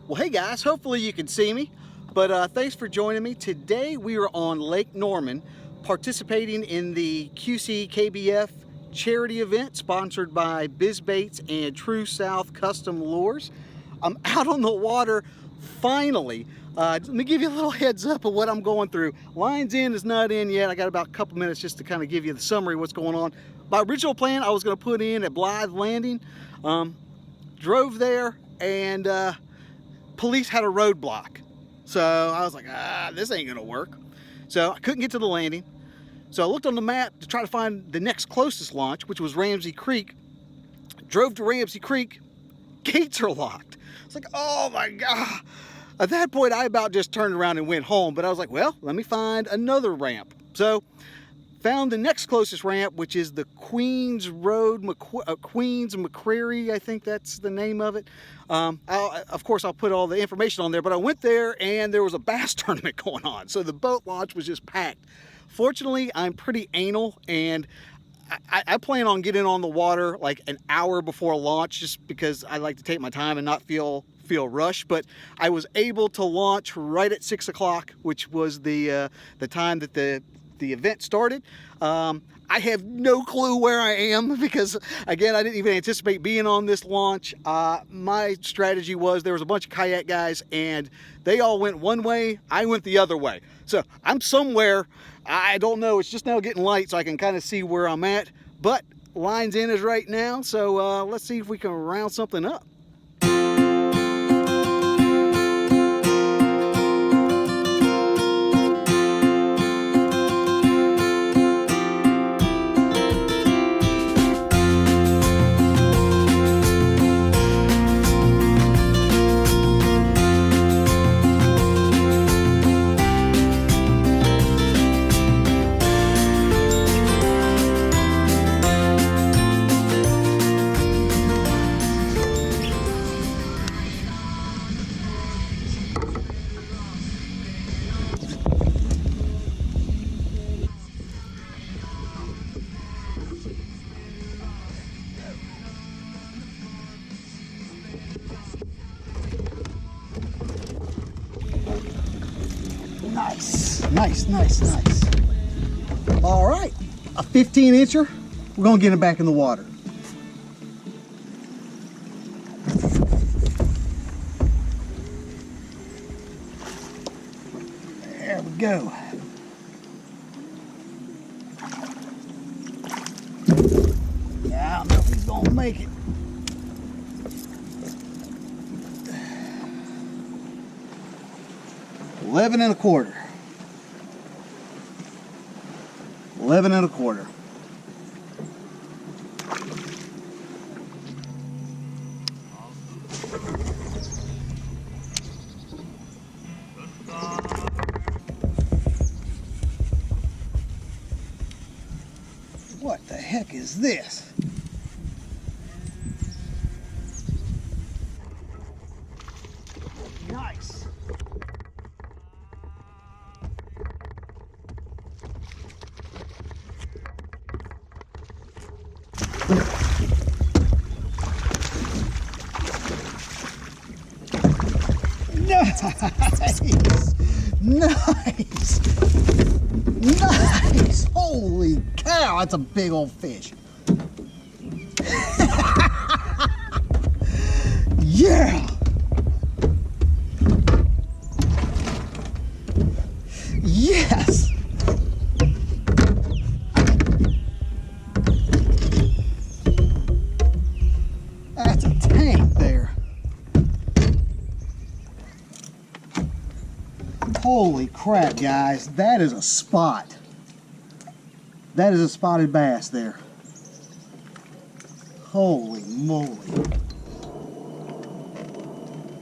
Well, hey guys, hopefully you can see me, but thanks for joining me. Today we are on Lake Norman participating in the QCKBF charity event sponsored by Bizz Baits and True South Custom Lures. I'm out on the water finally. Let me give you a little heads up of what I'm going through. Line's in is not in yet. I got about a couple minutes just to kind of give you the summary of what's going on. My original plan I was going to put in at Blythe Landing. Drove there and police had a roadblock. So I was like, this ain't gonna work. So I couldn't get to the landing. So I looked on the map to try to find the next closest launch, which was Ramsey Creek. Drove to Ramsey Creek, gates are locked. It's like, oh my God. At that point, I about just turned around and went home, but I was like, well, let me find another ramp. So found the next closest ramp, which is the Queens Road, Queens McCrary, I think that's the name of it. Of course, I'll put all the information on there, but I went there and there was a bass tournament going on. So the boat launch was just packed. Fortunately, I'm pretty anal and I plan on getting on the water like an hour before launch just because I like to take my time and not feel rushed. But I was able to launch right at 6 o'clock, which was the time that the event started. I have no clue where I am because, again, I didn't even anticipate being on this launch. My strategy was there was a bunch of kayak guys and they all went one way, I went the other way. So I'm somewhere, I don't know, it's just now getting light so I can kind of see where I'm at, but line's in is right now, so let's see if we can round something up. Nice. All right, a 15-incher. We're gonna get him back in the water. There we go. Yeah, I don't know if he's gonna make it. $11 1/4. 11 1/4. What the heck is this? Nice. Nice. Holy cow, that's a big old fish. Yeah. Yes. That's a tank there. Holy crap, guys, that is a spot. That is a spotted bass there. Holy moly.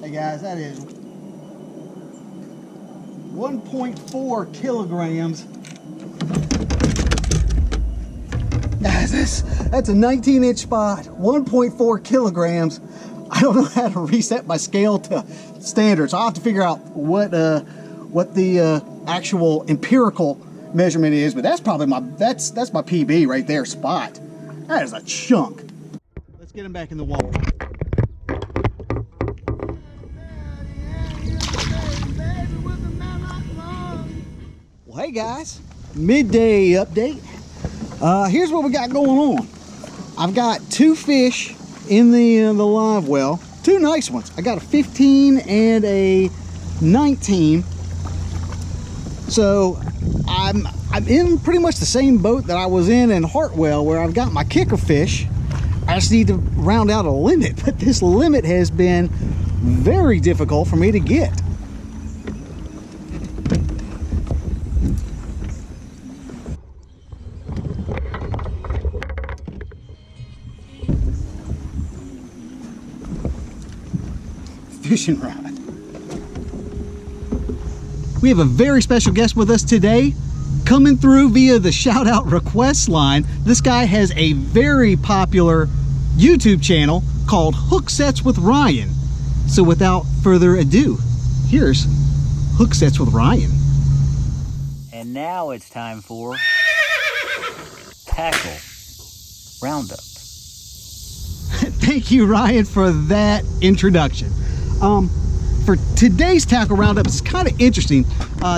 Hey guys, that is 1.4 kilograms. Guys, that's a 19-inch spot, 1.4 kilograms. I don't know how to reset my scale to standards. I'll have to figure out what the actual empirical measurement is, but that's probably that's my PB right there spot. That is a chunk. Let's get him back in the water. Hey guys, midday update. Here's what we got going on. I've got 2 fish in the live well, 2 nice ones. I got a 15 and a 19. So I'm in pretty much the same boat that I was in Hartwell, where I've got my kicker fish. I just need to round out a limit, but this limit has been very difficult for me to get. Fishing rod. We have a very special guest with us today, coming through via the shout out request line. This guy has a very popular YouTube channel called Hook Sets with Ryan. So without further ado, here's Hook Sets with Ryan. And now it's time for Tackle Roundup. Thank you, Ryan, for that introduction. For today's tackle roundup, it's kind of interesting.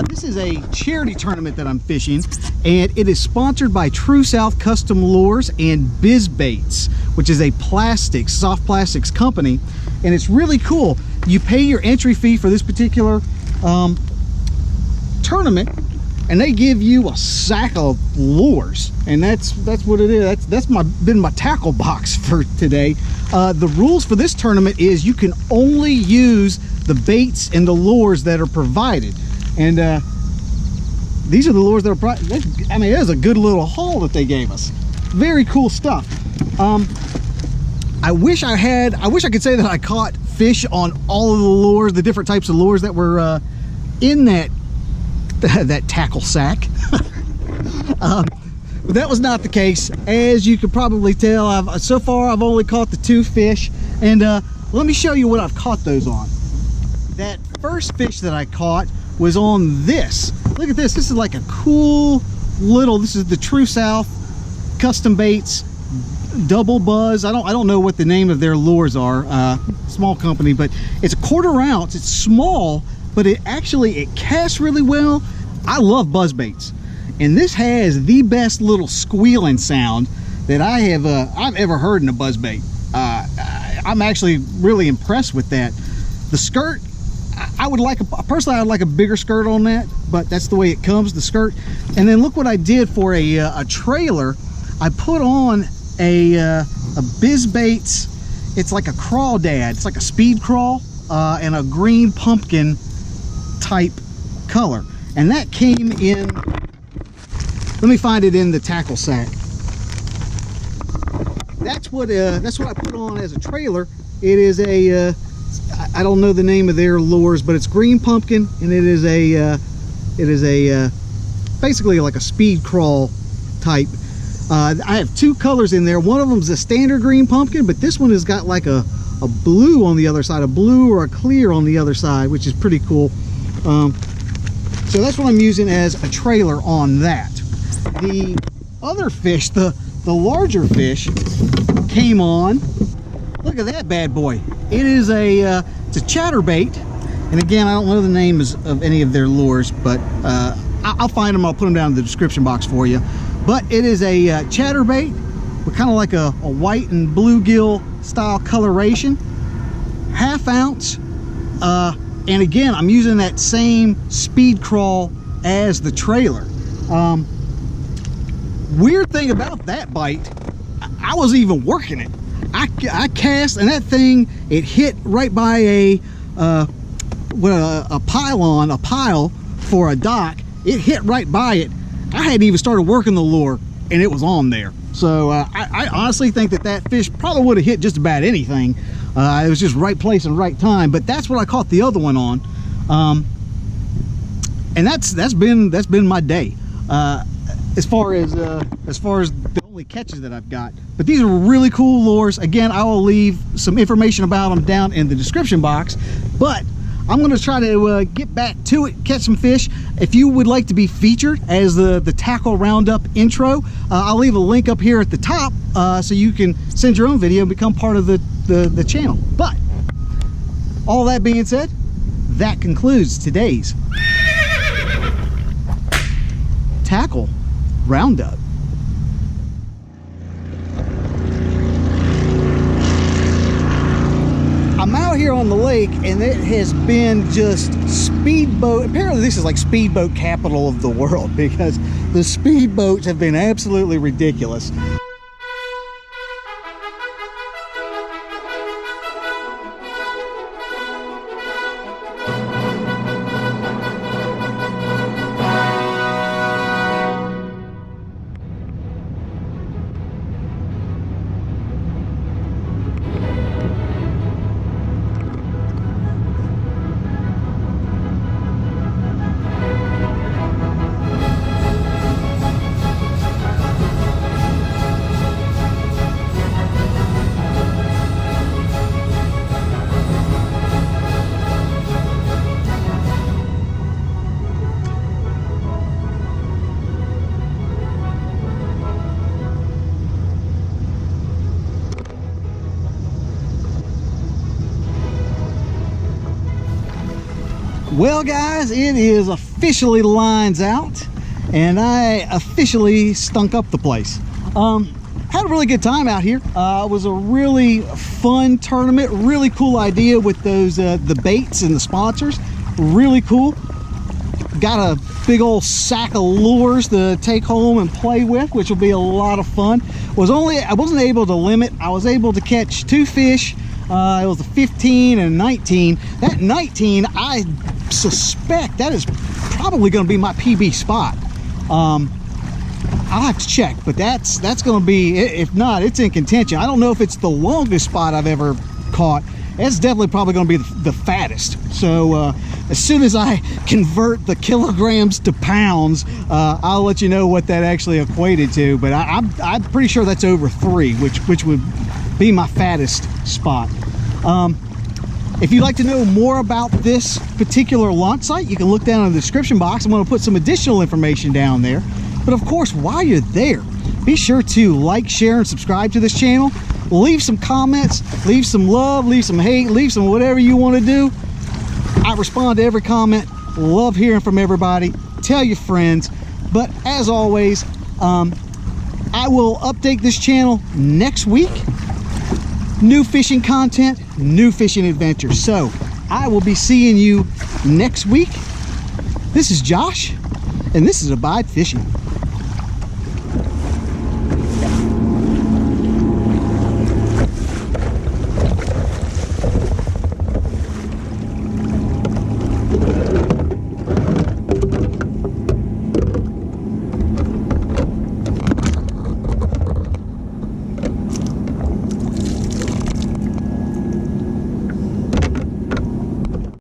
This is a charity tournament that I'm fishing, and it is sponsored by True South Custom Lures and Bizz Baits, which is a soft plastics company, and it's really cool. You pay your entry fee for this particular tournament, and they give you a sack of lures, and that's what it is. That's been my tackle box for today. The rules for this tournament is you can only use the baits and the lures that are provided, and these are the lures that are I mean, it was a good little haul that they gave us. Very cool stuff. I wish I could say that I caught fish on all of the lures, the different types of lures that were in that tackle sack. But that was not the case. As you could probably tell, so far I've only caught the 2 fish, and let me show you what I've caught those on. That first fish that I caught was on this. Look at this. This is like a cool little, this is the True South Custom Baits Double Buzz. I don't know what the name of their lures are. Small company, but it's a 1/4 ounce. It's small, but it casts really well. I love buzz baits, and this has the best little squealing sound that I've ever heard in a buzz bait. I'm actually really impressed with that. The skirt, personally I'd like a bigger skirt on that, but that's the way it comes, the skirt. And then look what I did for a trailer. I put on a Bizz Baits. It's like a crawdad. It's like a speed crawl and a green pumpkin type color, and that came in, let me find it in the tackle sack. That's what I put on as a trailer. It is a I don't know the name of their lures, but it's green pumpkin, and it is a basically like a speed crawl type. I have 2 colors in there. One of them is a standard green pumpkin, but this one has got like a blue on the other side, a blue or a clear on the other side, which is pretty cool. So that's what I'm using as a trailer on that. The other fish, the larger fish, came on. Look at that bad boy. It is it's a chatterbait, and again, I don't know the names of any of their lures, but I'll find them. I'll put them down in the description box for you. But it is a chatterbait with kind of like a white and bluegill style coloration, 1/2 ounce. And again, I'm using that same speed crawl as the trailer. Weird thing about that bite, I wasn't even working it. I cast, and that thing, it hit right by a pile for a dock. It hit right by it. I hadn't even started working the lure, and it was on there. So I honestly think that fish probably would have hit just about anything. It was just right place and right time. But that's what I caught the other one on, and that's been my day as far as the only catches that I've got. But these are really cool lures. Again, I will leave some information about them down in the description box. But I'm going to try to get back to it, catch some fish. If you would like to be featured as the tackle roundup intro, I'll leave a link up here at the top so you can send your own video and become part of the channel. But all that being said, that concludes today's tackle roundup. I'm out here on the lake and it has been just speedboat. Apparently this is like speedboat capital of the world because the speedboats have been absolutely ridiculous. Well guys, it is officially lines out and I officially stunk up the place. Had a really good time out here. It was a really fun tournament, really cool idea with those the baits and the sponsors. Really cool. Got a big old sack of lures to take home and play with, which will be a lot of fun. I wasn't able to limit. I was able to catch 2 fish. It was a 15 and a 19. That 19, I suspect that is probably going to be my PB spot. I'll have to check, but that's going to be, if not, it's in contention. I don't know if it's the longest spot I've ever caught. It's definitely probably going to be the fattest. So as soon as I convert the kilograms to pounds, I'll let you know what that actually equated to. But I'm pretty sure that's over 3, which would be my fattest spot. If you'd like to know more about this particular launch site, you can look down in the description box. I'm going to put some additional information down there. But of course, while you're there, be sure to like, share, and subscribe to this channel. Leave some comments, leave some love, leave some hate, leave some whatever you want to do. I respond to every comment. Love hearing from everybody. Tell your friends. But as always, I will update this channel next week. New fishing content, new fishing adventures. So I will be seeing you next week. This is Josh, and this is Abide Fishing.